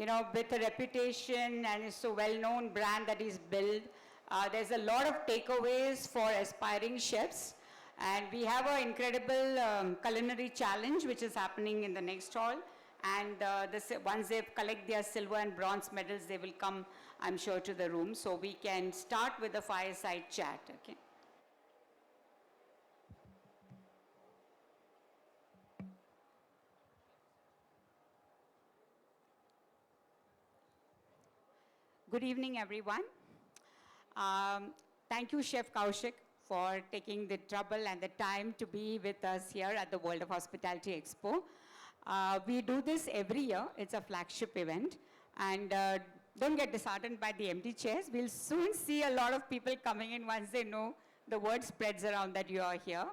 with a reputation and it's a well-known brand that is built. There's a lot of takeaways for aspiring chefs. And we have an incredible culinary challenge which is happening in the next hall. And once they collect their silver and bronze medals, they will come, I'm sure, to the room. So we can start with the fireside chat, okay? Good evening, everyone. Thank you, Chef Kaushik, for taking the trouble and the time to be with us here at the World of Hospitality Expo. We do this every year. It's a flagship event. And don't get disheartened by the empty chairs. We'll soon see a lot of people coming in once they know the word spreads around that you are here.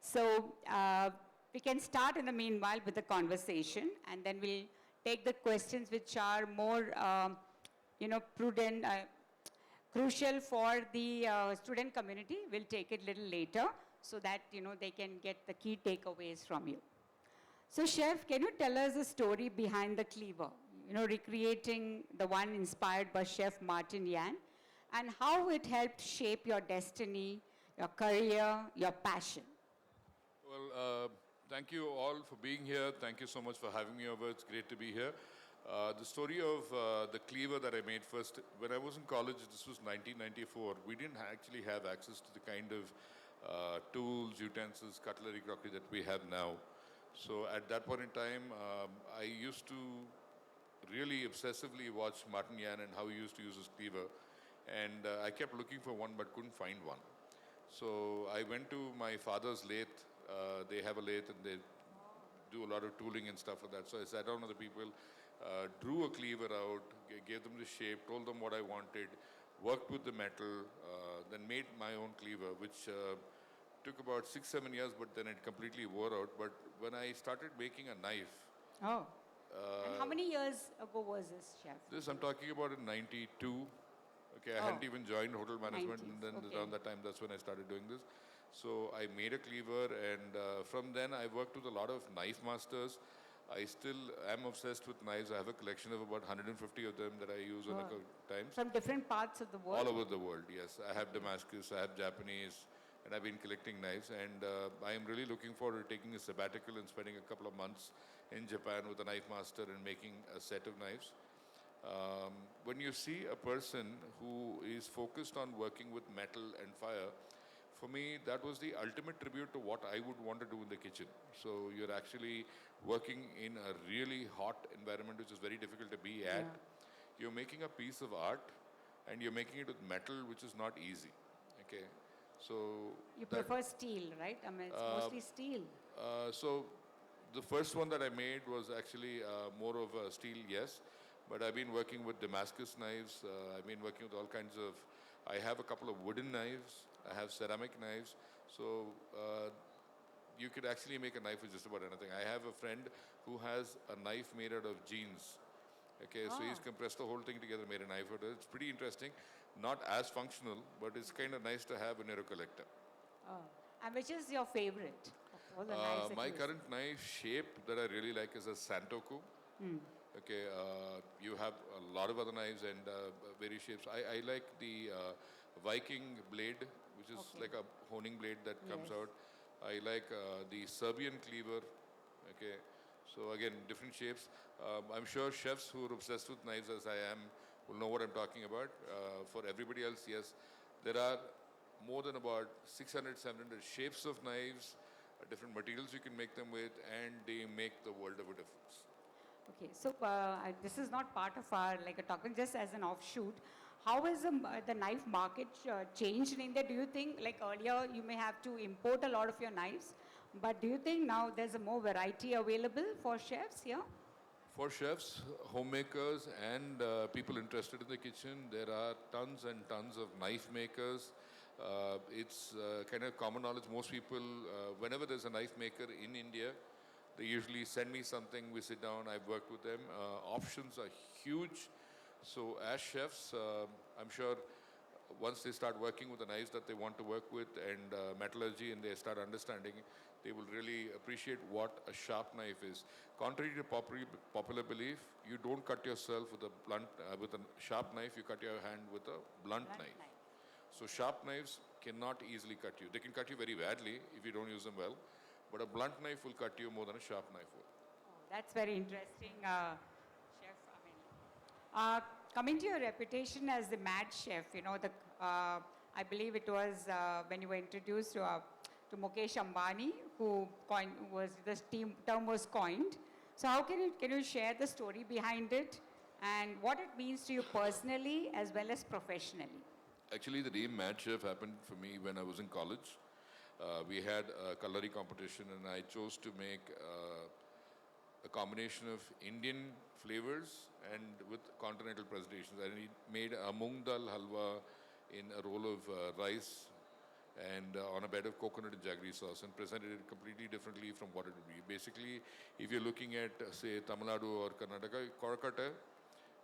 So we can start in the meanwhile with the conversation, and then we'll take the questions which are more prudent, crucial for the student community. We'll take it a little later so that, they can get the key takeaways from you. So, Chef, can you tell us the story behind the cleaver? Recreating the one inspired by Chef Martin Yan, and how it helped shape your destiny, your career, your passion. Well, thank you all for being here. Thank you so much for having me over. It's great to be here. The story of the cleaver that I made first, when I was in college, this was 1994, we didn't actually have access to the kind of tools, utensils, cutlery, crockery that we have now. So at that point in time, I used to really obsessively watch Martin Yan and how he used to use his cleaver. And I kept looking for one but couldn't find one. So I went to my father's lathe. They have a lathe and they do a lot of tooling and stuff like that. So I sat down with the people, drew a cleaver out, gave them the shape, told them what I wanted, worked with the metal, then made my own cleaver, which took about 6-7 years, but then it completely wore out. But when I started making a knife. Oh. And how many years ago was this, Chef? This I'm talking about in 92. Okay, I hadn't even joined hotel management, 90s. And then around that time, that's when I started doing this. So I made a cleaver, and from then I worked with a lot of knife masters. I still am obsessed with knives. I have a collection of about 150 of them that I use on times. From different parts of the world? All over the world, yes. I have Damascus, I have Japanese, and I've been collecting knives. And I am really looking forward to taking a sabbatical and spending a couple of months in Japan with a knife master and making a set of knives. When you see a person who is focused on working with metal and fire, for me, that was the ultimate tribute to what I would want to do in the kitchen. So you're actually working in a really hot environment, which is very difficult to be at. Yeah. You're making a piece of art, and you're making it with metal, which is not easy. Okay, so you prefer steel, right? I mean, it's mostly steel. So the first one that I made was actually more of a steel, yes. But I've been working with Damascus knives. I've been working with all kinds of. I have a couple of wooden knives. I have ceramic knives. So you could actually make a knife with just about anything. I have a friend who has a knife made out of jeans. Okay, so he's compressed the whole thing together, made a knife out of it. It's pretty interesting. Not as functional, but it's kind of nice to have when you're a collector. Oh. And which is your favorite of all the knives that my current knife shape that I really like is a Santoku. Okay, you have a lot of other knives and various shapes. I like the Viking blade, which is like a honing blade that comes out. I like the Serbian cleaver. Okay, so again, different shapes. I'm sure chefs who are obsessed with knives as I am will know what I'm talking about. For everybody else, yes, there are more than about 600, 700 shapes of knives, different materials you can make them with, and they make the world of a difference. Okay, so this is not part of our a talk, just as an offshoot. How has the knife market changed in India? Do you think, earlier, you may have to import a lot of your knives, but do you think now there's a more variety available for chefs here? For chefs, homemakers, and people interested in the kitchen, there are tons and tons of knife makers. It's kind of common knowledge. Most people, whenever there's a knife maker in India, they usually send me something, we sit down, I've worked with them. Options are huge. So as chefs, I'm sure once they start working with the knives that they want to work with and metallurgy, and they start understanding, they will really appreciate what a sharp knife is. Contrary to popular belief, you don't cut yourself with with a sharp knife. You cut your hand with a blunt knife. So sharp knives cannot easily cut you. They can cut you very badly if you don't use them well, but a blunt knife will cut you more than a sharp knife will. That's very interesting, Chef. Coming to your reputation as the mad chef, I believe it was when you were introduced to Mukesh Ambani, who term was coined. So how can you share the story behind it and what it means to you personally as well as professionally? Actually, the name Mad Chef happened for me when I was in college. We had a cutlery competition, and I chose to make a combination of Indian flavors and with continental presentations. I made a moong dal halwa in a roll of rice and on a bed of coconut and jaggery sauce, and presented it completely differently from what it would be. Basically, if you're looking at, say, Tamil Nadu or Karnataka, korakata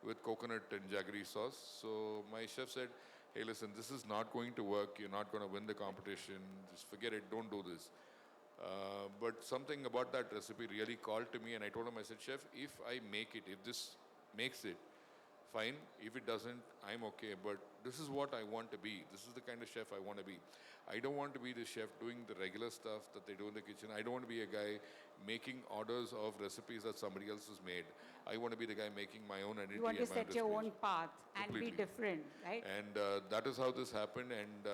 with coconut and jaggery sauce. So my chef said, hey, listen, this is not going to work. You're not going to win the competition. Just forget it. Don't do this. But something about that recipe really called to me, and I told him, I said, Chef, if I make it, if this makes it, fine. If it doesn't, I'm okay. But this is what I want to be. This is the kind of chef I want to be. I don't want to be the chef doing the regular stuff that they do in the kitchen. I don't want to be a guy making orders of recipes that somebody else has made. I want to be the guy making my own identity. You want to and my set your own recipes. path and be Completely. different, right? And that is how this happened. And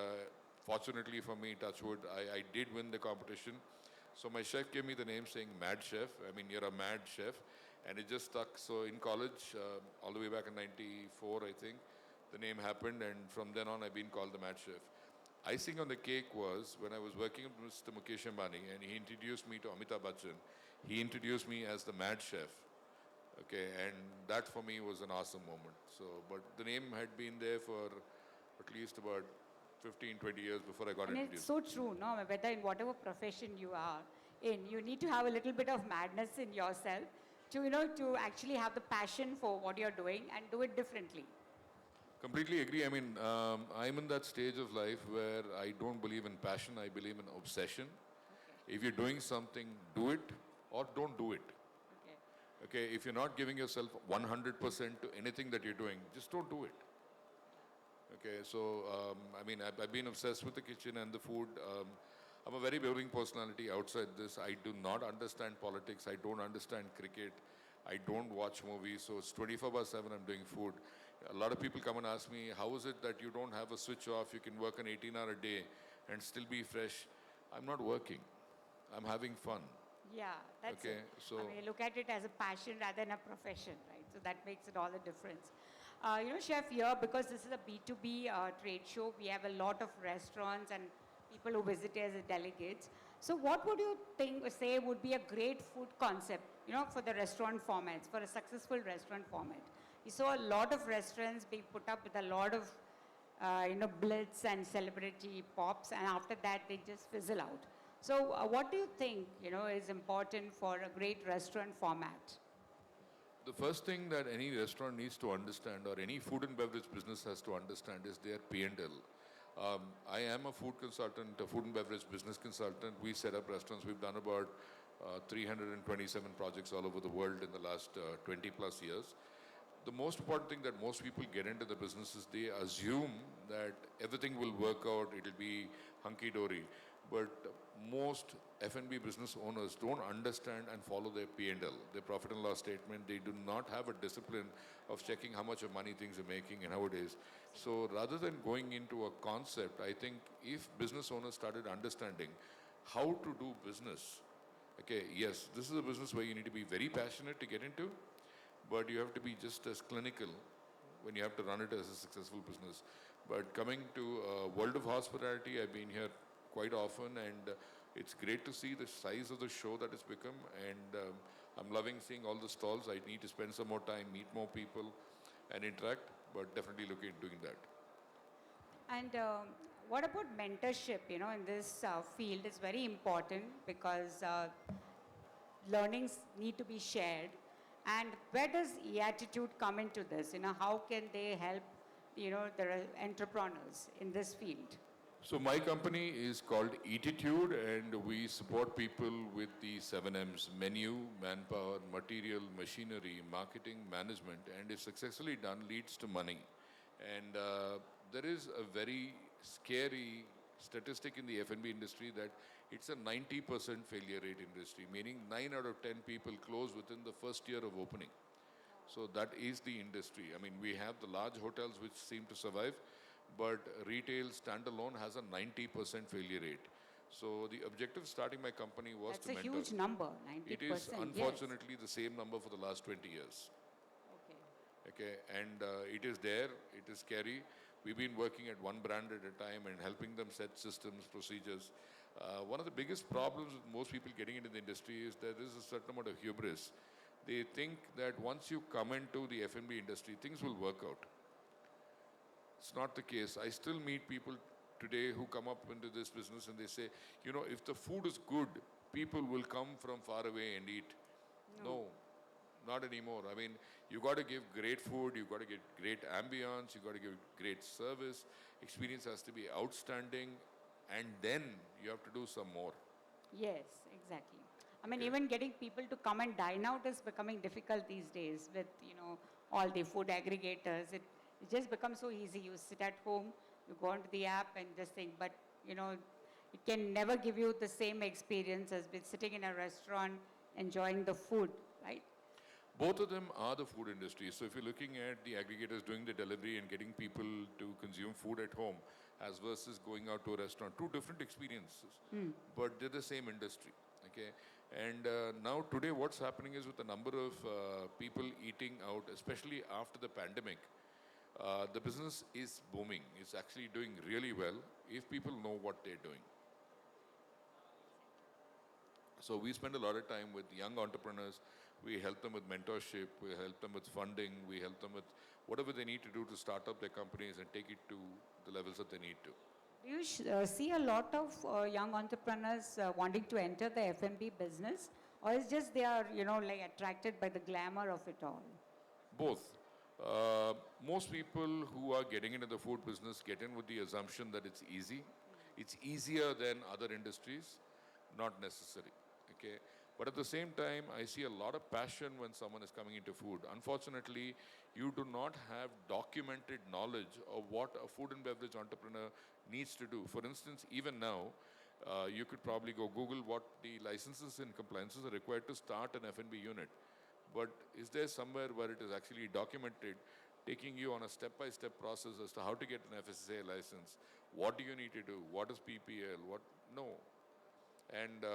fortunately for me, touchwood, I did win the competition. So my chef gave me the name saying Mad Chef. I mean, you're a mad chef. And it just stuck. So in college, all the way back in 94, I think, the name happened. And from then on, I've been called the Mad Chef. Icing on the cake was when I was working with Mr. Mukesh Ambani, and he introduced me to Amitabh Bachchan. He introduced me as the Mad Chef. Okay, and that for me was an awesome moment. So, but the name had been there for at least about 15, 20 years before I got And introduced. it's so true, no? Whether in whatever profession you are in, you need to have a little bit of madness in yourself to actually have the passion for what you're doing and do it differently. Completely agree. I mean, I'm in that stage of life where I don't believe in passion, I believe in obsession. Okay. If you're doing something, do it or don't do it. Okay. Okay, if you're not giving yourself 100% to anything that you're doing, just don't do it. Okay, so I mean, I've been obsessed with the kitchen and the food. I'm a very boring personality outside this. I do not understand politics. I don't understand cricket. I don't watch movies. So it's 24/7 I'm doing food. A lot of people come and ask me, how is it that you don't have a switch off? You can work an 18-hour day and still be fresh. I'm not working. I'm having fun. Yeah, that's Okay, it. so- I mean, look at it as a passion rather than a profession, right? So that makes it all the difference. Chef, here, because this is a B2B trade show, we have a lot of restaurants and people who visit as delegates. So what would you say would be a great food concept, for the restaurant formats, for a successful restaurant format? We saw a lot of restaurants being put up with a lot of, blitz and celebrity pops, and after that, they just fizzle out. So what do you think, is important for a great restaurant format? The first thing that any restaurant needs to understand, or any food and beverage business has to understand, is their P&L. I am a food consultant, a food and beverage business consultant. We set up restaurants. We've done about 327 projects all over the world in the last 20 plus years. The most important thing that most people get into the business is they assume that everything will work out, it'll be hunky-dory. But most F&B business owners don't understand and follow their P&L, their profit and loss statement. They do not have a discipline of checking how much of money things are making and how it is. So rather than going into a concept, I think if business owners started understanding how to do business, okay, yes, this is a business where you need to be very passionate to get into, but you have to be just as clinical when you have to run it as a successful business. But coming to World of Hospitality, I've been here quite often, and it's great to see the size of the show that it's become, and I'm loving seeing all the stalls. I need to spend some more time, meet more people, and interact, but definitely looking at doing that. And what about mentorship, in this field is very important because learnings need to be shared. And where does e-attitude come into this? How can they help there are entrepreneurs in this field? So my company is called Eatitude, and we support people with the 7Ms: menu, manpower, material, machinery, marketing, management, and if successfully done, leads to money. And there is a very scary statistic in the F&B industry that it's a 90% failure rate industry, meaning 9 out of 10 people close within the first year of opening. So that is the industry. I mean, we have the large hotels which seem to survive, but retail standalone has a 90% failure rate. So the objective starting my company was That's to a mentor. huge number, 90%. It is yes. unfortunately the same number for the last 20 years. Okay. Okay, and it is there, it is scary. We've been working at one brand at a time and helping them set systems, procedures. One of the biggest problems with most people getting into the industry is that there is a certain amount of hubris. They think that once you come into the F&B industry, things will work out. It's not the case. I still meet people today who come up into this business and they say, if the food is good, people will come from far away and eat. No, not anymore. I mean, you got to give great food, you got to get great ambience, you got to give great service. Experience has to be outstanding, and then you have to do some more. Yes, exactly. I mean, even getting people to come and dine out is becoming difficult these days with, all the food aggregators. It just becomes so easy. You sit at home, you go onto the app and just think, but, it can never give you the same experience as with sitting in a restaurant, enjoying the food, right? Both of them are the food industry. So if you're looking at the aggregators doing the delivery and getting people to consume food at home as versus going out to a restaurant, two different experiences, but they're the same industry. Okay, and now today what's happening is with the number of people eating out, especially after the pandemic, the business is booming. It's actually doing really well if people know what they're doing. So we spend a lot of time with young entrepreneurs. We help them with mentorship, we help them with funding, we help them with whatever they need to do to start up their companies and take it to the levels that they need to. Do you see a lot of young entrepreneurs wanting to enter the F&B business? Or is just they are, attracted by the glamour of it all? Both. Most people who are getting into the food business get in with the assumption that it's easy. It's easier than other industries. Not necessary. Okay. But at the same time, I see a lot of passion when someone is coming into food. Unfortunately, you do not have documented knowledge of what a food and beverage entrepreneur needs to do. For instance, even now, you could probably go Google what the licenses and compliances are required to start an F&B unit. But is there somewhere where it is actually documented, taking you on a step-by-step process as to how to get an FSSAI license? What do you need to do? What is PPL? No. And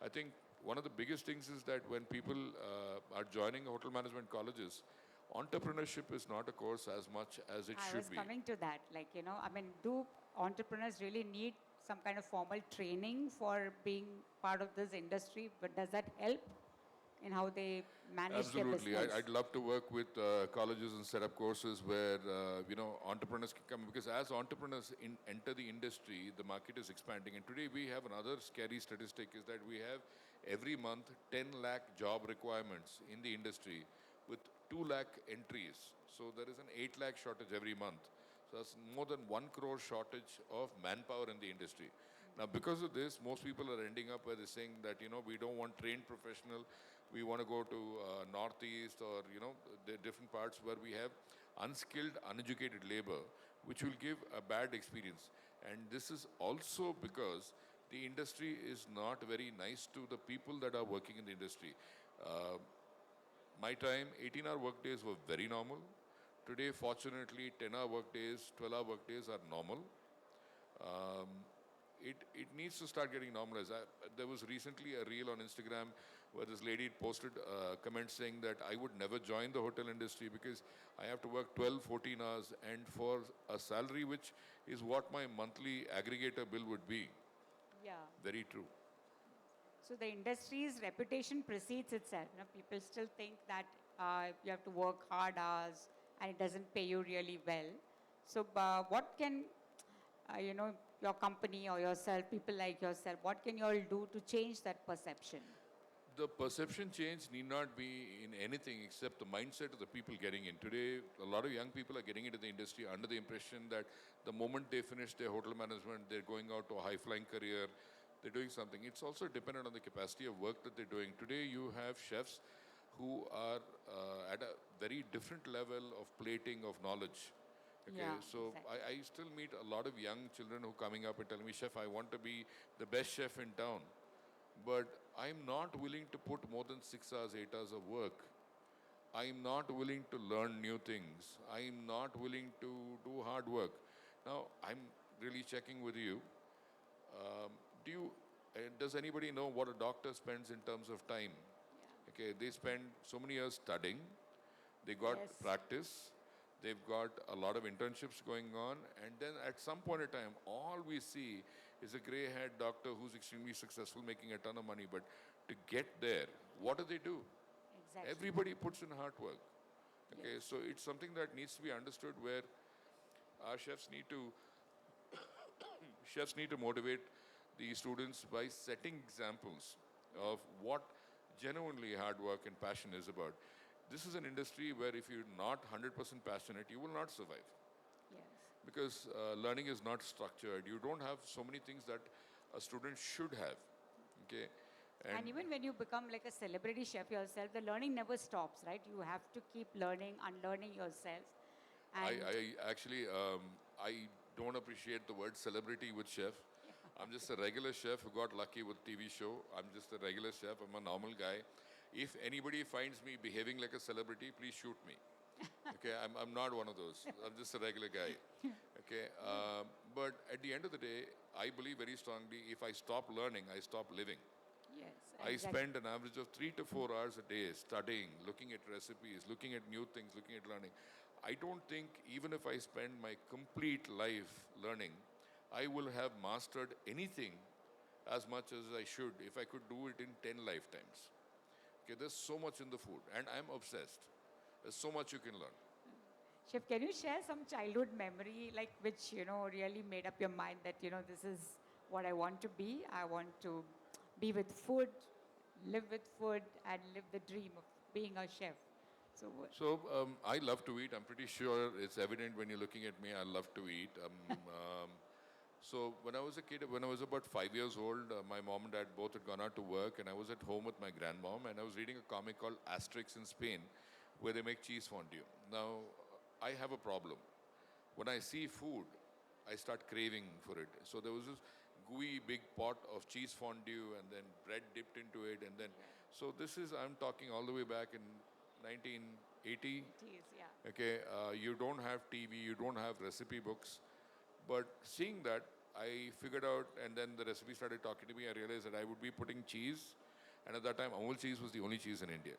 I think one of the biggest things is that when people are joining hotel management colleges, entrepreneurship is not a course as much as it should be. I was coming to that. Do entrepreneurs really need some kind of formal training for being part of this industry? But does that help in how they manage Absolutely. their business? I'd love to work with colleges and set up courses where, entrepreneurs can come. Because as entrepreneurs enter the industry, the market is expanding. And today we have another scary statistic is that we have every month 10 lakh job requirements in the industry with 2 lakh entries. So there is an 8 lakh shortage every month. So that's more than 1 crore shortage of manpower in the industry. Now, because of this, most people are ending up where they're saying that, we don't want trained professional. We want to go to Northeast or, the different parts where we have unskilled, uneducated labor, which will give a bad experience. And this is also because the industry is not very nice to the people that are working in the industry. My time, 18-hour work days were very normal. Today, fortunately, 10-hour work days, 12-hour work days are normal. It needs to start getting normalized. There was recently a reel on Instagram where this lady posted a comment saying that I would never join the hotel industry because I have to work 12, 14 hours and for a salary which is what my monthly aggregator bill would be. Yeah. Very true. So the industry's reputation precedes itself. People still think that you have to work hard hours and it doesn't pay you really well. So what can, your company or yourself, people like yourself, what can you all do to change that perception? The perception change need not be in anything except the mindset of the people getting in. Today, a lot of young people are getting into the industry under the impression that the moment they finish their hotel management, they're going out to a high-flying career, they're doing something. It's also dependent on the capacity of work that they're doing. Today, you have chefs who are at a very different level of plating of knowledge. Okay, Yeah, so exactly. I still meet a lot of young children who coming up and telling me, Chef, I want to be the best chef in town. But I'm not willing to put more than 6 hours, 8 hours of work. I'm not willing to learn new things. I'm not willing to do hard work. Now, I'm really checking with you. Do you, does anybody know what a doctor spends in terms of time? Okay, they spend so many years studying. They got Yes. practice. They've got a lot of internships going on. And then at some point in time, all we see is a gray-haired doctor who's extremely successful, making a ton of money. But to get there, what do? Exactly. Everybody puts in hard work. Okay, so it's something that needs to be understood where our chefs need to motivate the students by setting examples of what genuinely hard work and passion is about. This is an industry where if you're not 100% passionate, you will not survive Yes. because learning is not structured. You don't have so many things that a student should have. Okay, And even when you become like a celebrity chef yourself, the learning never stops, right? You have to keep learning, unlearning yourself. And I actually I don't appreciate the word celebrity with chef. I'm just a regular chef who got lucky with TV show. I'm just a regular chef. I'm a normal guy. If anybody finds me behaving like a celebrity, please shoot me. Okay, I'm not one of those. I'm just a regular guy. Okay, but at the end of the day, I believe very strongly if I stop learning, I stop living. yes, I exactly. spend an average of 3 to 4 hours a day studying, looking at recipes, looking at new things, looking at learning. I don't think even if I spend my complete life learning, I will have mastered anything as much as I should if I could do it in 10 lifetimes. Okay, there's so much in the food, and I'm obsessed. There's so much you can learn. Chef, can you share some childhood memory, like which, really made up your mind that, this is what I want to be? I want to be with food, live with food, and live the dream of being a chef. So, So I love to eat. I'm pretty sure it's evident when you're looking at me. I love to eat. So when I was a kid, when I was about 5 years old, my mom and dad both had gone out to work, and I was at home with my grandmom, and I was reading a comic called Asterix in Spain, where they make cheese fondue. Now, I have a problem. When I see food, I start craving for it. So there was this gooey big pot of cheese fondue, and then bread dipped into it, and then so this is I'm talking all the way back in 1980. it is, yeah. Okay, you don't have TV, you don't have recipe books, but seeing that, I figured out, and then the recipe started talking to me. I realized that I would be putting cheese, and at that time, Amul cheese was the only cheese in India.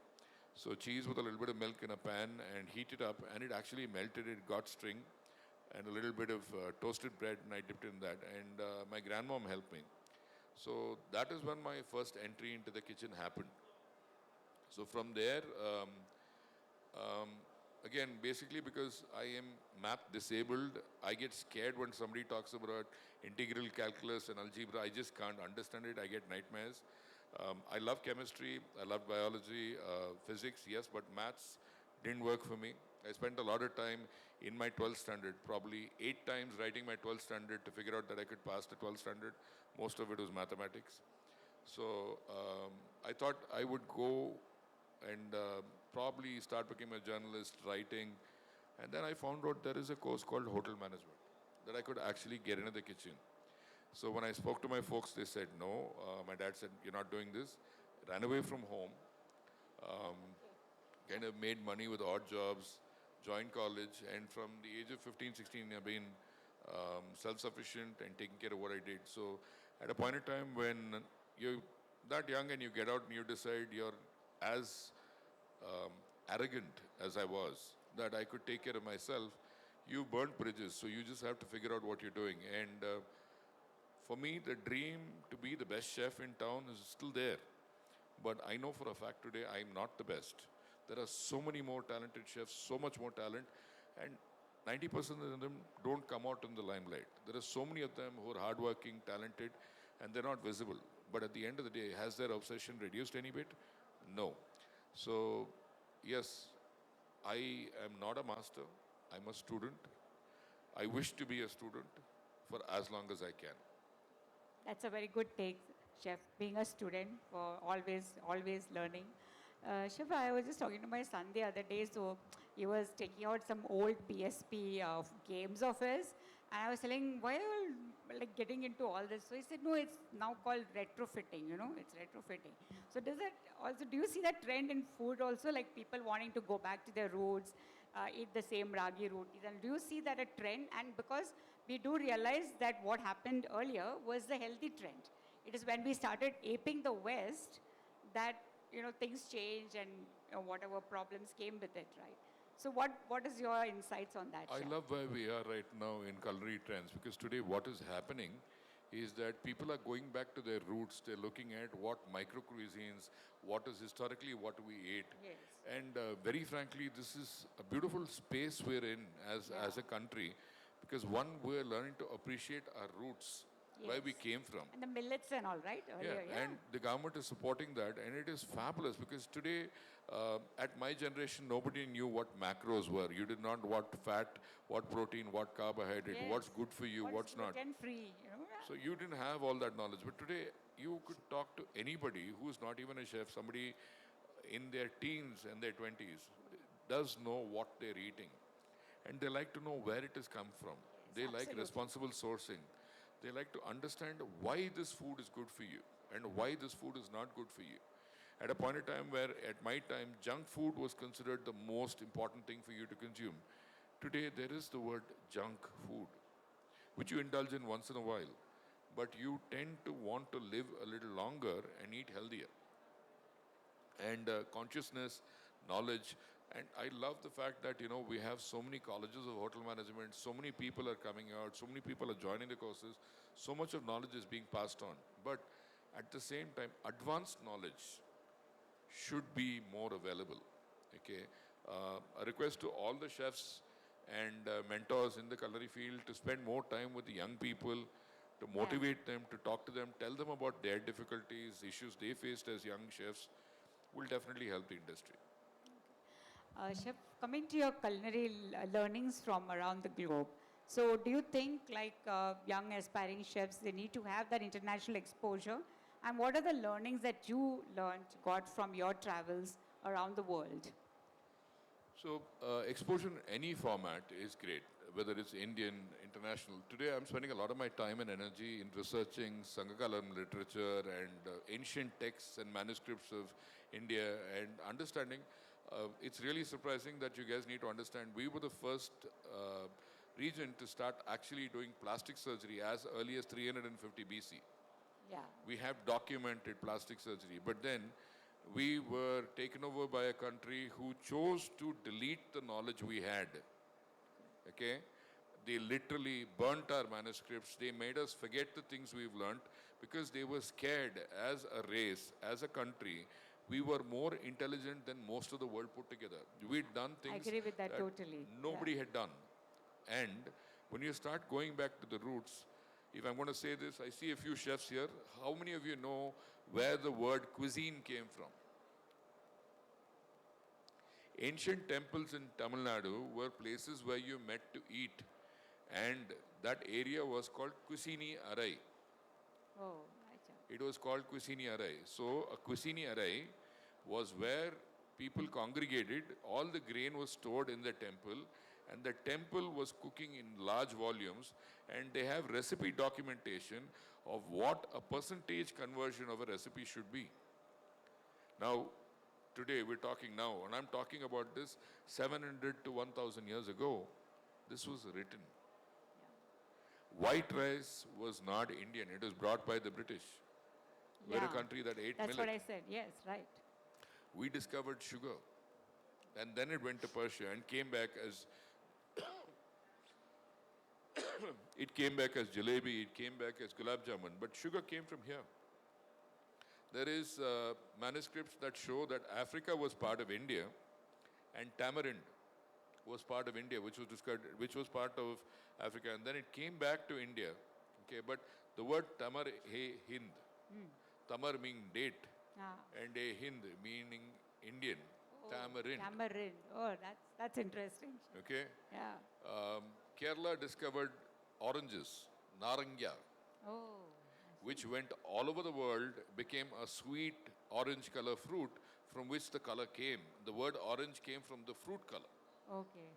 So cheese with a little bit of milk in a pan and heat it up, and it actually melted. It got string, and a little bit of toasted bread, and I dipped in that. And my grandmom helped me. So that is when my first entry into the kitchen happened. So from there, again, basically because I am math disabled, I get scared when somebody talks about integral calculus and algebra. I just can't understand it. I get nightmares. I love chemistry. I love biology, physics, yes, but maths didn't work for me. I spent a lot of time in my 12th standard, probably 8 times writing my 12th standard to figure out that I could pass the 12th standard. Most of it was mathematics. So I thought I would go and probably start becoming a journalist, writing. And then I found out there is a course called hotel management that I could actually get into the kitchen. So when I spoke to my folks, they said no. My dad said, "You're not doing this." Ran away from home, um, kind of made money with odd jobs, joined college, and from the age of 15, 16, I've been self-sufficient and taking care of what I did. So at a point in time when you're that young and you get out and you decide you're as arrogant as I was, that I could take care of myself, you burnt bridges. So you just have to figure out what you're doing. And for me, the dream to be the best chef in town is still there. But I know for a fact today I'm not the best. There are so many more talented chefs, so much more talent, and 90% of them don't come out in the limelight. There are so many of them who are hardworking, talented, and they're not visible. But at the end of the day, has their obsession reduced any bit? No. So, yes, I am not a master. I'm a student. I wish to be a student for as long as I can. That's a very good take, Chef. Being a student for always learning. Chef, I was just talking to my son the other day, so he was taking out some old PSP games of his, and I was telling, why are you like getting into all this? So he said, no, it's now called retrofitting. It's retrofitting. So do you see that trend in food also, like people wanting to go back to their roots, eat the same ragi rotis, and do you see that a trend? And because we do realize that what happened earlier was the healthy trend. It is when we started aping the West that things changed and whatever problems came with it, right? So what is your insights on that, I Chef? love where we are right now in culinary trends because today what is happening is that people are going back to their roots. They're looking at what micro cuisines, what is historically what we ate. Yes. And very frankly, this is a beautiful space we're in as a country because one, we're learning to appreciate our roots, where we Yes. came from. And the millets and all, right? Earlier, yeah. And the government is supporting that, and it is fabulous because today, at my generation, nobody knew what macros were. You did not what fat, what protein, what carbohydrate, what's Yes. good for you, what's not. Gluten free, yeah. So you didn't have all that knowledge. But today, you could talk to anybody who's not even a chef, somebody in their teens and their 20s, does know what they're eating. And they like to know where it has come from. They like absolutely. responsible sourcing. They like to understand why this food is good for you and why this food is not good for you. At a point in time where, at my time, junk food was considered the most important thing for you to consume, today there is the word junk food, which you indulge in once in a while, but you tend to want to live a little longer and eat healthier. And consciousness, knowledge, and I love the fact that we have so many colleges of hotel management, so many people are coming out, so many people are joining the courses, so much of knowledge is being passed on. But at the same time, advanced knowledge should be more available. Okay, a request to all the chefs and mentors in the culinary field to spend more time with the young people, to motivate them, to talk to them, tell them about their difficulties, issues they faced as young chefs, will definitely help the industry. Chef, coming to your culinary learnings from around the globe. So, do you think, like young aspiring chefs, they need to have that international exposure? And what are the learnings that you got from your travels around the world? So, exposure in any format is great, whether it's Indian, international. Today, I'm spending a lot of my time and energy in researching Sangakalam literature and ancient texts and manuscripts of India and understanding. It's really surprising that you guys need to understand we were the first region to start actually doing plastic surgery as early as 350 BC. Yeah. We have documented plastic surgery, but then we were taken over by a country who chose to delete the knowledge we had. Okay? They literally burnt our manuscripts. They made us forget the things we've learned because they were scared as a race, as a country. We were more intelligent than most of the world put together. We'd done I things agree with that totally. nobody had done. And when you start going back to the roots, if I'm going to say this, I see a few chefs here. How many of you know where the word cuisine came from? Ancient temples in Tamil Nadu were places where you met to eat. And that area was called Kusini Arai. Oh, acha. It was called Kusini Arai. So a Kusini Arai was where people congregated, all the grain was stored in the temple, and the temple was cooking in large volumes, and they have recipe documentation of what a percentage conversion of a recipe should be. Now, today we're talking now, and I'm talking about this 700 to 1000 years ago, this was written. White rice was not Indian, it was brought by the British. We're a country that ate That's millet. what I said. Yes, right. We discovered sugar. And then it went to Persia and came back as it came back as jalebi, it came back as gulab jamun, but sugar came from here. There is manuscripts that show that Africa was part of India and tamarind was part of India, which was part of Africa, and then it came back to India. Okay, but the word Tamar Hind, Tamar meaning date, Ah. and a Hind meaning Indian, tamarind. Tamarind. Oh, that's interesting. Okay. Yeah. Kerala discovered oranges, narangya, Oh, which went all over the world, became a sweet orange color fruit from which the color came. The word orange came from the fruit color. okay.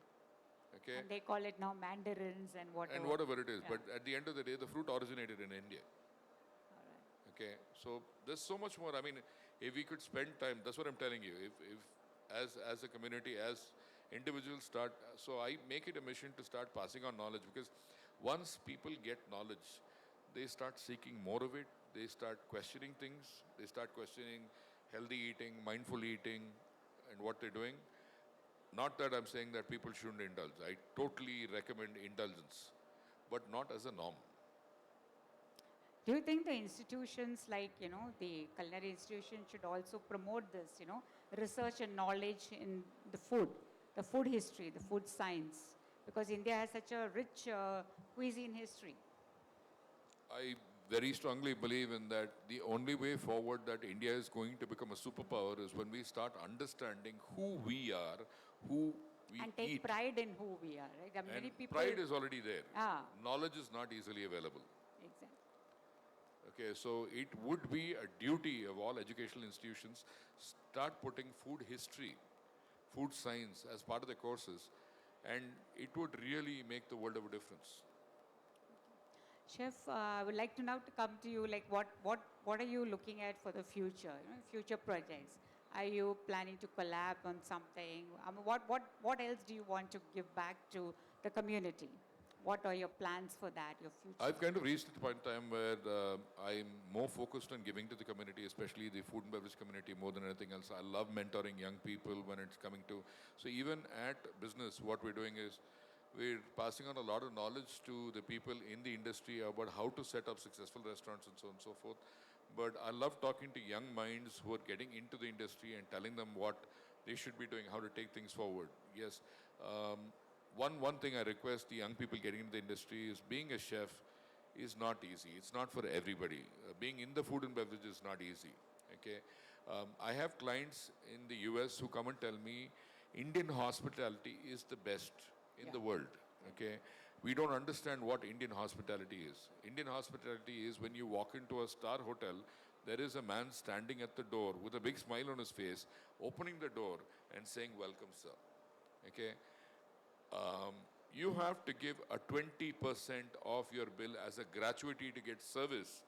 Okay. And they call it now mandarins and whatever. And whatever it is. Yeah. But at the end of the day, the fruit originated in India. All right. Okay. So there's so much more. I mean, if we could spend time, that's what I'm telling you. If as a community, as individuals start, so I make it a mission to start passing on knowledge, because once people get knowledge, they start seeking more of it. They start questioning things. They start questioning healthy eating, mindful eating, and what they're doing. Not that I'm saying that people shouldn't indulge. I totally recommend indulgence, but not as a norm. Do you think the institutions like, the culinary institution should also promote this, research and knowledge in the food history, the food science? Because India has such a rich cuisine history. I very strongly believe in that the only way forward that India is going to become a superpower is when we start understanding who we are, who we And take eat. pride in who we are, right? There are many And people. pride is already there. Ah. Knowledge is not easily available. Exactly. Okay, so it would be a duty of all educational institutions start putting food history, food science as part of the courses, and it would really make the world of a difference. Chef, I would like to now to come to you. Like, what are you looking at for the future? Future projects. Are you planning to collab on something? What else do you want to give back to the community? What are your plans for that? Your future? I've kind of reached the point in time where I'm more focused on giving to the community, especially the food and beverage community, more than anything else. I love mentoring young people when it's coming to. So even at business, what we're doing is we're passing on a lot of knowledge to the people in the industry about how to set up successful restaurants and so on and so forth. But I love talking to young minds who are getting into the industry and telling them what they should be doing, how to take things forward. Yes. One thing I request the young people getting into the industry is being a chef is not easy. It's not for everybody. Being in the food and beverage is not easy. Okay. I have clients in the US who come and tell me Indian hospitality is the best in Yeah. the world. Okay. We don't understand what Indian hospitality is. Indian hospitality is when you walk into a star hotel, there is a man standing at the door with a big smile on his face, opening the door and saying, "Welcome, sir." Okay. You have to give a 20% of your bill as a gratuity to get service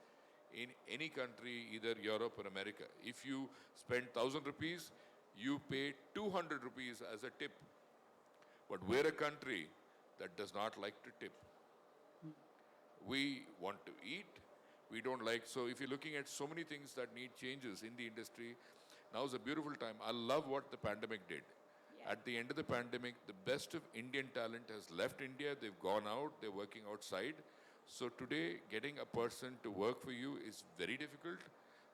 in any country, either Europe or America. If you spend 1,000 rupees, you pay 200 rupees as a tip. But we're a country that does not like to tip. We want to eat. We don't like, so if you're looking at so many things that need changes in the industry, now is a beautiful time. I love what the pandemic did. Yeah. At the end of the pandemic, the best of Indian talent has left India. They've gone out. They're working outside. So today, getting a person to work for you is very difficult.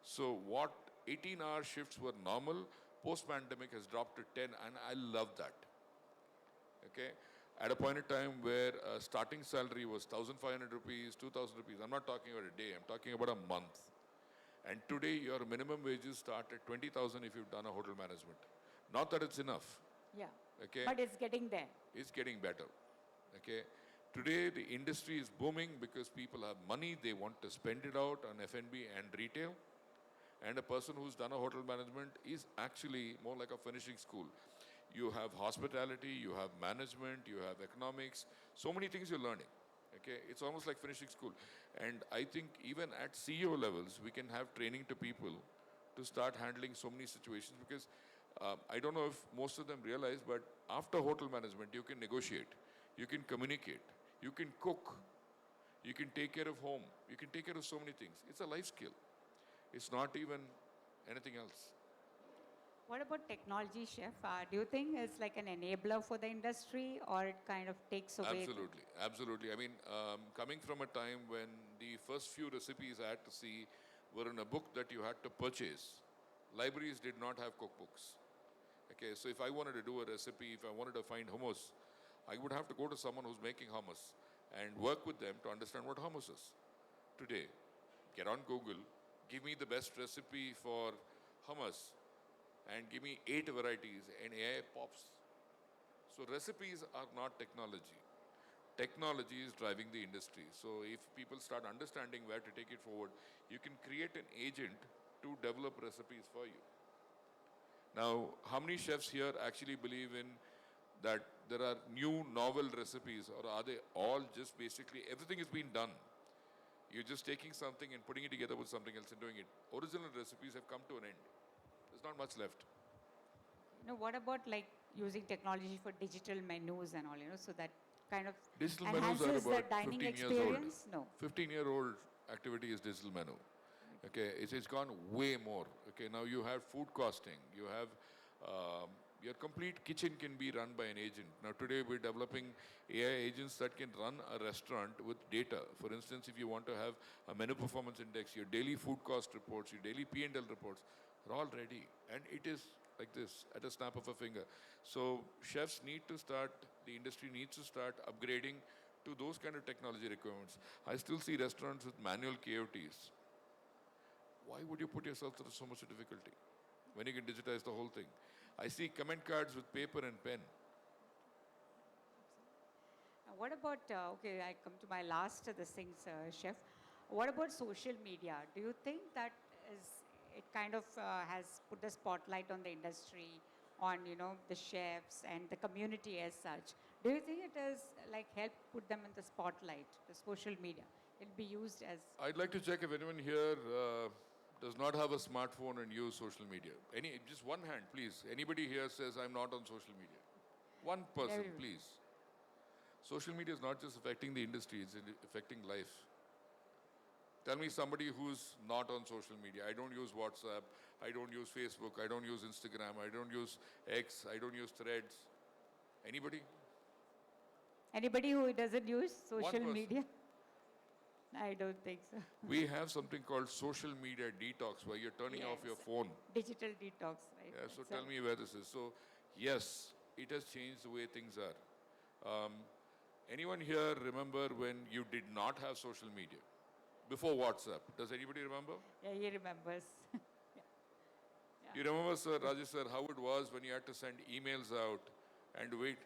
So what 18-hour shifts were normal, post-pandemic has dropped to 10, and I love that. Okay? At a point in time where starting salary was 1,500 rupees, 2,000 rupees, I'm not talking about a day, I'm talking about a month. And today, your minimum wages start at 20,000 if you've done a hotel management. Not that it's enough. Yeah. Okay? But it's getting there. It's getting better. Okay? Today, the industry is booming because people have money, they want to spend it out on F&B and retail. And a person who's done a hotel management is actually more like a finishing school. You have hospitality, you have management, you have economics, so many things you're learning. Okay? It's almost like finishing school. And I think even at CEO levels, we can have training to people to start handling so many situations, because I don't know if most of them realize, but after hotel management, you can negotiate, you can communicate, you can cook, you can take care of home, you can take care of so many things. It's a life skill. It's not even anything else. What about technology, Chef? Do you think it's like an enabler for the industry, or it kind of takes away? Absolutely, absolutely. I mean, coming from a time when the first few recipes I had to see were in a book that you had to purchase. Libraries did not have cookbooks. Okay, so if I wanted to do a recipe, if I wanted to find hummus, I would have to go to someone who's making hummus and work with them to understand what hummus is. Today, get on Google, give me the best recipe for hummus and give me 8 varieties and AI pops. So recipes are not technology. Technology is driving the industry. So if people start understanding where to take it forward, you can create an agent to develop recipes for you. Now, how many chefs here actually believe in that there are new novel recipes, or are they all just basically everything is being done? You're just taking something and putting it together with something else and doing it. Original recipes have come to an end. There's not much left. What about like using technology for digital menus and all, so that kind of Digital menus are enhances the about dining 15 years old. experience? No. 15-year-old activity is digital menu. Okay, it's gone way more. Okay, now you have food costing. You have your complete kitchen can be run by an agent. Now today we're developing AI agents that can run a restaurant with data. For instance, if you want to have a menu performance index, your daily food cost reports, your daily P&L reports are all ready, and it is like this at a snap of a finger. So chefs need to start, the industry needs to start upgrading to those kind of technology requirements. I still see restaurants with manual KOTs. Why would you put yourself through so much difficulty when you can digitize the whole thing? I see comment cards with paper and pen. What about, okay, I come to my last of the things, Chef. What about social media? Do you think that it kind of has put the spotlight on the industry, on, the chefs and the community as such? Do you think it has like helped put them in the spotlight, the social media? It'll be used as, I'd like to check if anyone here does not have a smartphone and use social media. Just one hand, please. Anybody here says, I'm not on social media? One person, Very- please. Social media is not just affecting the industry, it's affecting life. Tell me somebody who's not on social media. I don't use WhatsApp, I don't use Facebook, I don't use Instagram, I don't use X, I don't use Threads. Anybody? anybody who doesn't use social person. media? I don't think so. We have something called social media detox where you're turning off your Yes. phone. Digital detox, right? Yeah, so That's tell me where this is. So, yes, it has changed the way things are. Anyone here remember when you did not have social media? Before WhatsApp. Does anybody remember? Yeah, he remembers. You remember, sir, Rajesh sir, how it was when you had to send emails out and wait?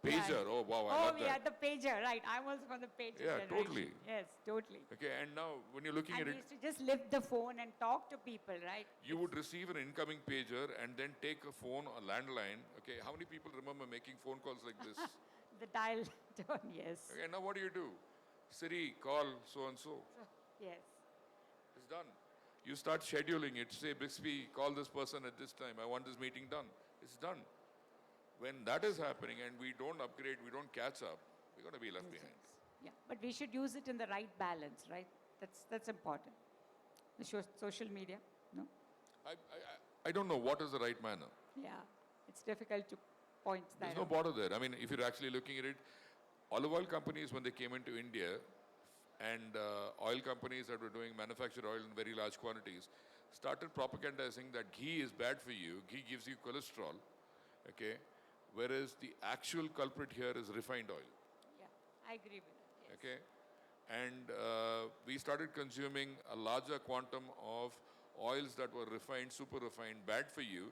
Pager. Oh, wow, I love we that. had the pager, right? I'm also from the pager Yeah, generation. totally. Yes, totally. Okay, and now when you're looking And at we it, used to just lift the phone and talk to people, right? you would receive an incoming pager and then take a phone, a landline. Okay, how many people remember making phone calls like this? The dial tone, yes. Okay, now what do? Siri, call so and so. Yes. It's done. You start scheduling it. Say, Bixby, call this person at this time. I want this meeting done. It's done. When that is happening and we don't upgrade, we don't catch up, we're going to be left behind. Yeah, but we should use it in the right balance, right? That's important. The social media, no? I don't know what is the right manner. Yeah, it's difficult to point that There's no out. border there. I mean, if you're actually looking at it, olive oil companies, when they came into India, and oil companies that were doing manufactured oil in very large quantities, started propagandizing that ghee is bad for you, ghee gives you cholesterol, okay? Whereas the actual culprit here is refined oil, Yeah, I agree with that. Yes. okay? And we started consuming a larger quantum of oils that were refined, super refined, bad for you,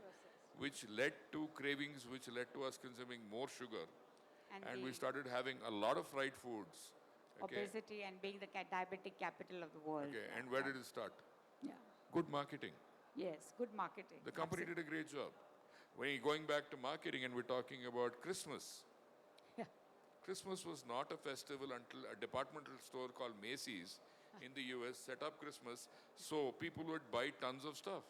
which led to cravings, which led to us consuming more sugar. And we the started having a lot of fried foods. Okay, obesity and being the diabetic capital of the world. okay. Yeah, And where yeah. did it start? Yeah. Good marketing. Yes, good marketing. The company did a great job. When you're going back to marketing and we're talking about Christmas, Yeah. Christmas was not a festival until a departmental store called Macy's in the US set up Christmas so people would buy tons of stuff.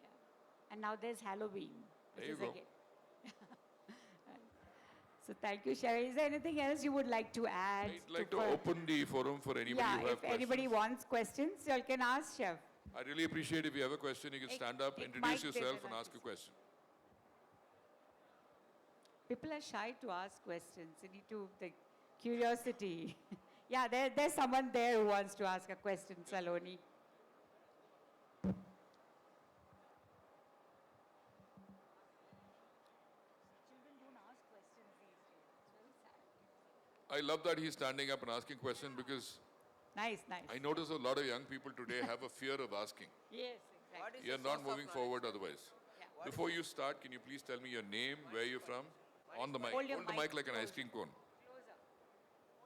Yeah. And now there's Halloween. Which There you is go. again. So thank you, Sherry. Is there anything else you would like to add? I'd like to for- open the forum for anybody Yeah, who have if anybody questions. wants questions, you can ask Chef. I really appreciate if you have a question, you can stand up, एक introduce mic दे yourself देना and ask a किसी question. People are shy to ask questions. They need to, the curiosity. Yeah, there's someone there who wants to ask a question, Saloni. I love that he's standing up and asking questions because Nice, nice. I notice a lot of young people today have a fear of asking. Yes, What exactly. is You're the not source of moving knowledge? forward otherwise. Yeah. Before you start, can you please tell me your name, where you're from? On the mic. Hold your Hold the mic mic like an ice cream cone.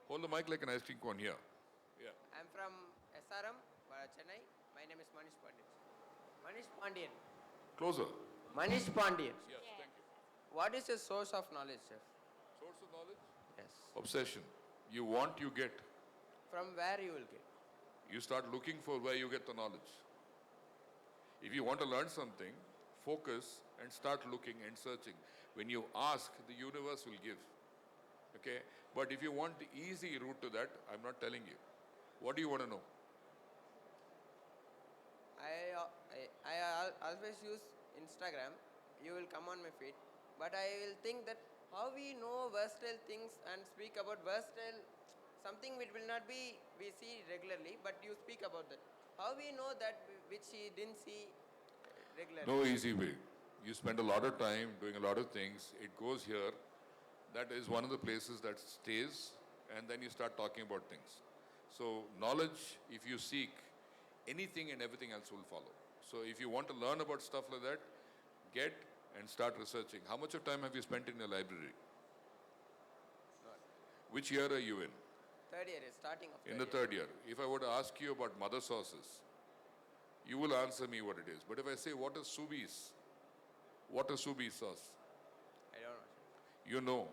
Hold the mic like an ice cream cone here. Yeah. I'm from SRM, Chennai. My name is Manish Pandian. Manish Pandian. Closer. Manish Pandian. Yes, thank you. What is your source of knowledge, chef? Source of knowledge? Yes. Obsession. You want, you get. From where you will get? You start looking for where you get the knowledge. If you want to learn something, focus and start looking and searching. When you ask, the universe will give. Okay? But if you want the easy route to that, I'm not telling you. What do you want to know? I always use Instagram. You will come on my feed. But I will think that how we know versatile things and speak about versatile, something which will not be we see regularly, but you speak about that. How we know that which he didn't see regularly? No easy way. You spend a lot of time doing a lot of things. It goes here. That is one of the places that stays, and then you start talking about things. So knowledge, if you seek, anything and everything else will follow. So if you want to learn about stuff like that, get and start researching. How much of time have you spent in your library? Which year are you in? Third year is starting of In the third year. If I were to ask you about mother sauces, you will answer me what it is. But if I say, what is subis? What is subi sauce? I don't know. You know.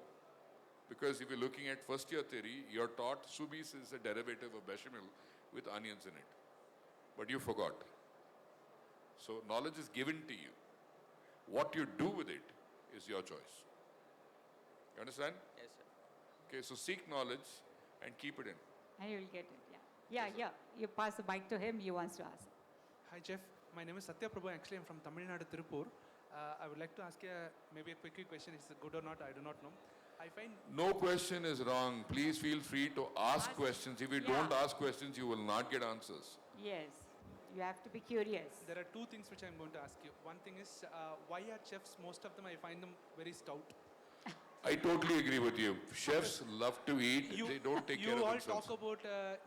Because if you're looking at first year theory, you're taught subis is a derivative of bechamel with onions in it. But you forgot. So knowledge is given to you. What you do with it is your choice. You understand? Yes, sir. Okay, so seek knowledge and keep it in. And you will get it, yeah. Yeah. You pass the mic to him, he wants to ask. Hi Jeff, my name is Satya Prabhu. Actually, I'm from Tamil Nadu, Tirupur. I would like to ask you maybe a quick question. Is it good or not? I do not know. I find No question is wrong. Please feel free to ask questions. If you Yeah. don't ask questions, you will not get answers. Yes, you have to be curious. there are two things which I'm going to ask you. One thing is why are chefs? Most of them I find them very stout. I totally agree with you. Chefs love to eat. They don't take care You of all themselves. talk about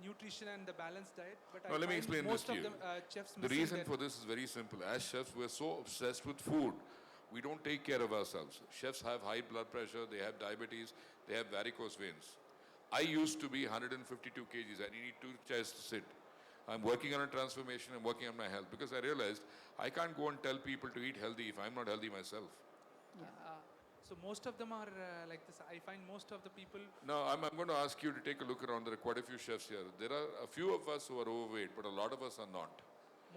nutrition and the balanced diet, but Now, I let me find explain this most to of you. them chefs The missing reason their- for this is very simple. As chefs, we're so obsessed with food, we don't take care of ourselves. Chefs have high blood pressure, they have diabetes, they have varicose veins. I used to be 152 kgs. I need 2 chairs to sit. I'm working on a transformation, I'm working on my health because I realized I can't go and tell people to eat healthy if I'm not healthy myself. so most of them are like this. I find most of the people. Now, I'm going to ask you to take a look around. There are quite a few chefs here. There are a few of us who are overweight, but a lot of us are not.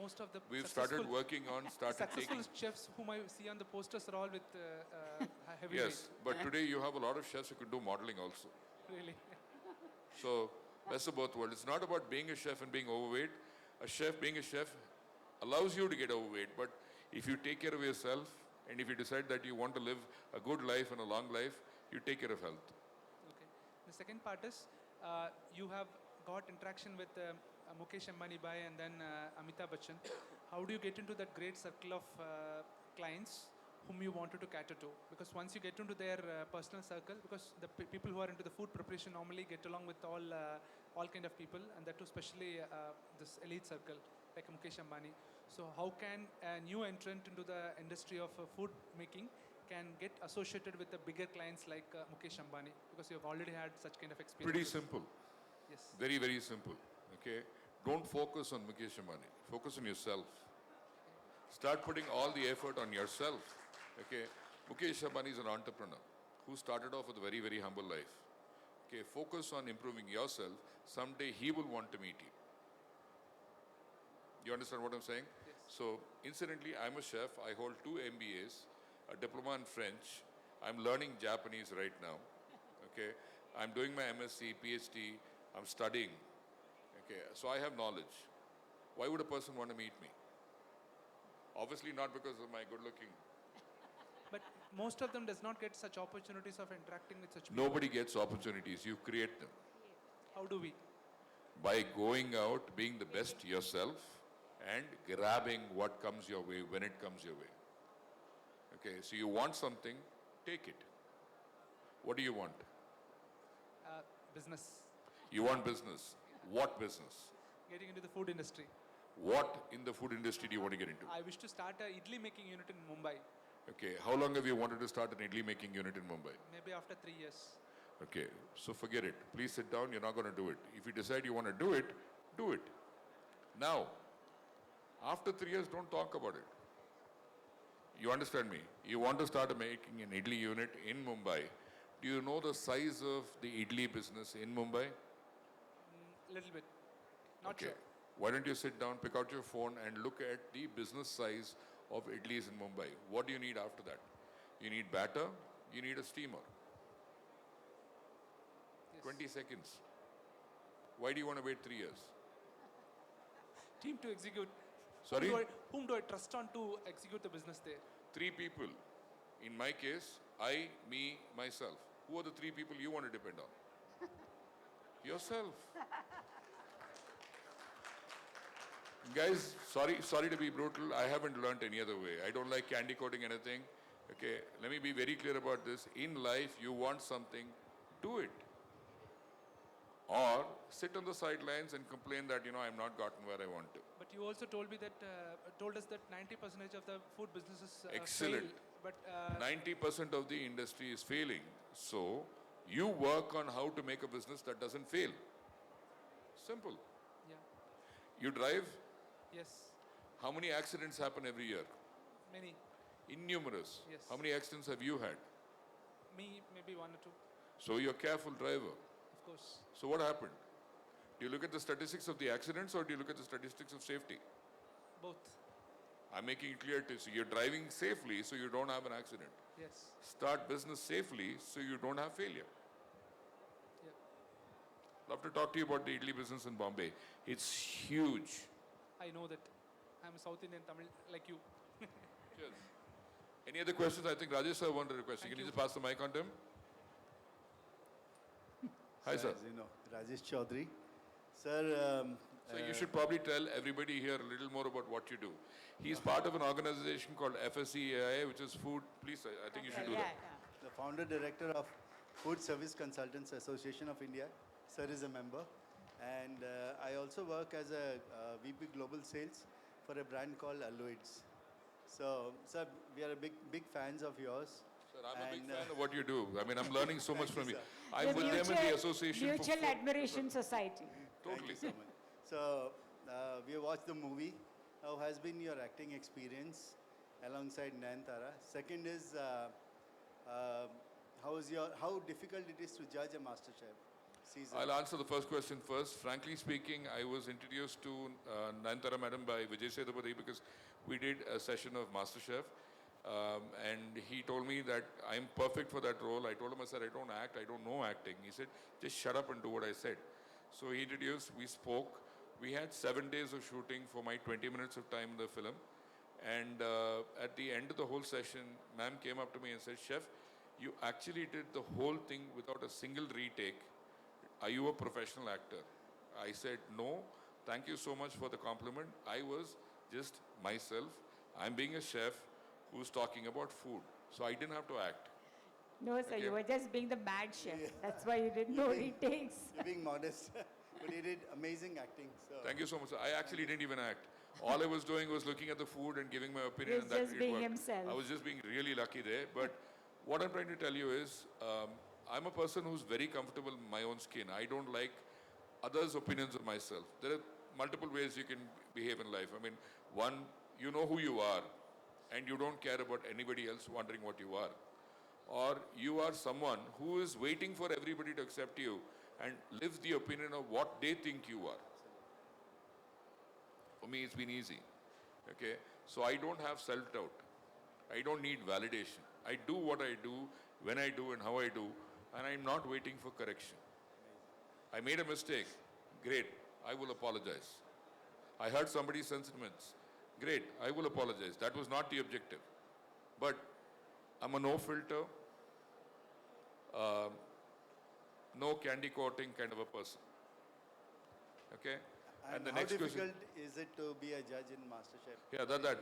Most of the We've started working on, started successful taking... chefs whom I see on the posters are all with heavy Yes, but today you have a lot of chefs who can do modeling also. weight. Really. So, best of both worlds. It's not about being a chef and being overweight. Being a chef allows you to get overweight, but if you take care of yourself and if you decide that you want to live a good life and a long life, you take care of health. Okay. The second part is you have got interaction with Mukesh Ambani Bhai and then Amitabh Bachchan. How do you get into that great circle of clients whom you wanted to cater to? Because once you get into their personal circle, because the people who are into the food preparation normally get along with all kind of people, and that too especially this elite circle like Mukesh Ambani. So how can a new entrant into the industry of food making can get associated with the bigger clients like Mukesh Ambani? Because you have already had such kind of experience. Pretty simple. Yes. Very, very simple. Okay? Don't focus on Mukesh Ambani. Focus on yourself. Start putting all the effort on yourself. Okay? Mukesh Ambani is an entrepreneur who started off with a very, very humble life. Okay? Focus on improving yourself. Someday he will want to meet you. You understand what I'm saying? Yes. So, incidentally, I'm a chef. I hold 2 MBAs, a diploma in French. I'm learning Japanese right now. Okay? I'm doing my MSc, PhD. I'm studying. Okay? So, I have knowledge. Why would a person want to meet me? Obviously not because of my good looking. But most of them does not get such opportunities of interacting with such people. Nobody gets opportunities. You create them. How do we? By going out, being the best yourself, and grabbing what comes your way when it comes your way. Okay, so you want something, take it. What do you want? Business. You want business. What business? Getting into the food industry. What in the food industry do you want to get into? I wish to start a idli making unit in Mumbai, Okay, how long have you wanted to start an idli making unit in Mumbai? maybe after 3 years. Okay, so forget it. Please sit down, you're not going to do it. If you decide you want to do it, do it. Now, after 3 years, don't talk about it. You understand me? You want to start making an idli unit in Mumbai. Do you know the size of the idli business in Mumbai? Little bit. Not Okay. sure. Why don't you sit down, pick out your phone, and look at the business size of idlis in Mumbai? What do you need after that? You need batter, you need a steamer. Yes. 20 seconds. Why do you want to wait 3 years? Team to execute. Sorry? Whom do I trust on to execute the business there? 3 people. In my case, I, me, myself. Who are the 3 people you want to depend on? Yourself. Guys, sorry to be brutal. I haven't learnt any other way. I don't like candy coating anything. Okay, let me be very clear about this. In life, you want something, do it. Or sit on the sidelines and complain that, I'm not gotten where I want to. But you also told me that told us that 90% of the food businesses Excellent. fail. But 90% of the industry is failing. So, you work on how to make a business that doesn't fail. Simple. yeah, You drive, yes, how many accidents happen every year? many. Innumerous. Yes. How many accidents have you had? Me, maybe 1 or 2, So you're a careful driver. of course. So what happened? Do you look at the statistics of the accidents or do you look at the statistics of safety? Both. I'm making it clear to you. So you're driving safely so you don't have an accident. Yes. Start business safely so you don't have failure. Yeah. Love to talk to you about the idli business in Bombay. It's huge. I know that. I'm a South Indian Tamil like you. Cheers. Any other questions? I think Rajesh sir wanted a question. Thank Can you you. just pass the mic on to him? Hi, sir. As you know, Rajesh Chaudhary. Sir, So you should probably tell everybody here a little more about what you do. He's part of an organization called FSCAI, which is food. Please, I think you should do that. the founder director of Food Service Consultants Association of India. Sir is a member. And I also work as a VP Global Sales for a brand called Aloids. So, sir, we are a big fans of yours. Sir, I'm a big And, fan of what you do. I mean, I'm learning so much Thank from you, you. sir. I'm with them in the association. for Mutual food. Admiration Society. Thank Totally. you so much. So, we watched the movie. How has been your acting experience alongside Nayantara? Second is, how difficult it is to judge a MasterChef season? I'll answer the first question first. Frankly speaking, I was introduced to Nayantara Madam by Vijay Sethupathi because we did a session of MasterChef. And he told me that I'm perfect for that role. I told him, I said, I don't act, I don't know acting. He said, just shut up and do what I said. So he introduced, we spoke. We had 7 days of shooting for my 20 minutes of time in the film. And at the end of the whole session, ma'am came up to me and said, Chef, you actually did the whole thing without a single retake. Are you a professional actor? I said, no. Thank you so much for the compliment. I was just myself. I'm being a chef who's talking about food. So I didn't have to act. No, sir, Okay. you were just being the mad chef. That's why you didn't know retakes. You're being modest, but he did amazing acting. So. Thank you so much. I actually didn't even act. All I was doing was looking at the food and giving my opinion. He was and that just it being worked. himself. I was just being really lucky there. But what I'm trying to tell you is, I'm a person who's very comfortable in my own skin. I don't like others' opinions of myself. There are multiple ways you can behave in life. I mean, one, you know who you are, and you don't care about anybody else wondering what you are. Or you are someone who is waiting for everybody to accept you and lives the opinion of what they think you are. For me, it's been easy. Okay? So I don't have self-doubt. I don't need validation. I do what I do, when I do, and how I do, and I'm not waiting for correction. I made a mistake. Great. I will apologize. I hurt somebody's sentiments. Great. I will apologize. That was not the objective. But I'm a no filter, no candy coating kind of a person. Okay? And the how next difficult question. is it to be a judge in MasterChef? Yeah, that.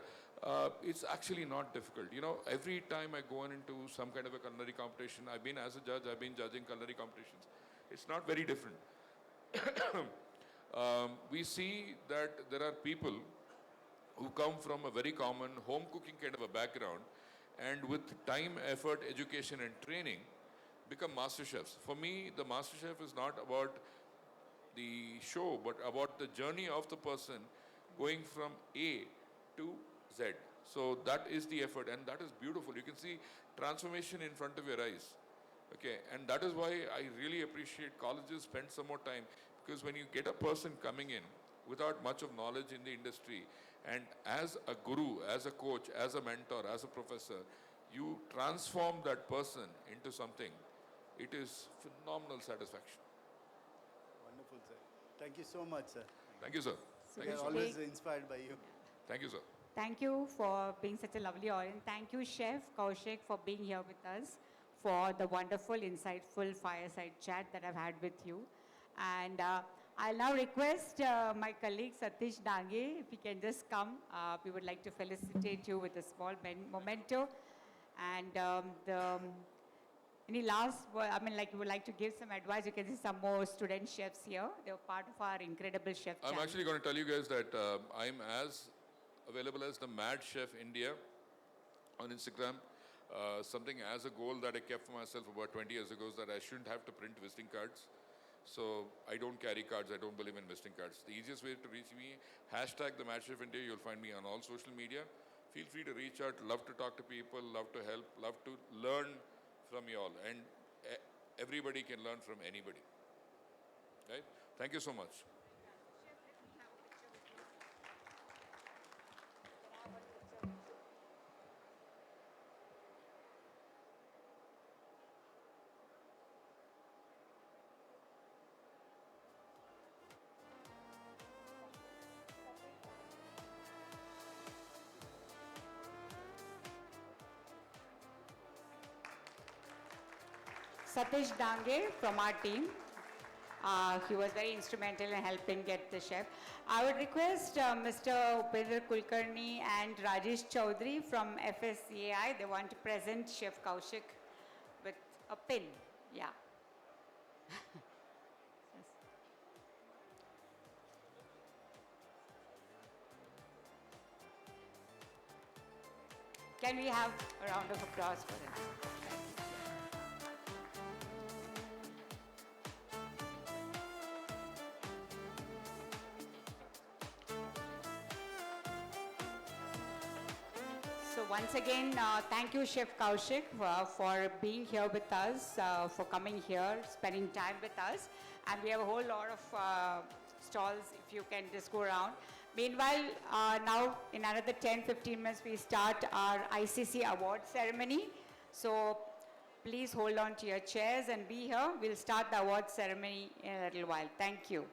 It's actually not difficult. You know, every time I go into some kind of a culinary competition, I've been as a judge, I've been judging culinary competitions. It's not very different. we see that there are people who come from a very common home cooking kind of a background and with time, effort, education and training become master chefs. For me, the master chef is not about the show, but about the journey of the person going from A to Z. So that is the effort and that is beautiful. You can see transformation in front of your eyes. Okay, and that is why I really appreciate colleges spend some more time, because when you get a person coming in without much of knowledge in the industry and as a guru, as a coach, as a mentor, as a professor, you transform that person into something. It is phenomenal satisfaction. Wonderful, sir. Thank you so much, sir. Thank you, sir. We Thank you are so much. always inspired by you. Thank you, sir. Thank you for being such a lovely audience. Thank you, Chef Kaushik, for being here with us, for the wonderful, insightful fireside chat that I've had with you. And I'll now request my colleague Satish Dange, if he can just come. We would like to felicitate you with a small memento. And any last word, I mean, like you would like to give some advice, you can see some more student chefs here. They're part of our incredible chef I'm challenge. actually going to tell you guys that I'm as available as the Mad Chef India on Instagram. Something as a goal that I kept for myself about 20 years ago is that I shouldn't have to print visiting cards. So I don't carry cards. I don't believe in visiting cards. The easiest way to reach me, hashtag the Mad Chef India. You'll find me on all social media. Feel free to reach out. Love to talk to people. Love to help. Love to learn from you all. And everybody can learn from anybody. Right? Thank you so much. Satish Dange from our team. He was very instrumental in helping get the chef. I would request Mr. Upendra Kulkarni and Rajesh Chaudhary from FSCAI. They want to present Chef Kaushik with a pin. Yeah. Can we have a round of applause for them? So once again, thank you, Chef Kaushik, for being here with us, for coming here, spending time with us. And we have a whole lot of stalls, if you can just go around. Meanwhile, now in another 10-15 minutes, we start our ICC award ceremony. So please hold on to your chairs and be here. We'll start the award ceremony in a little while. Thank you.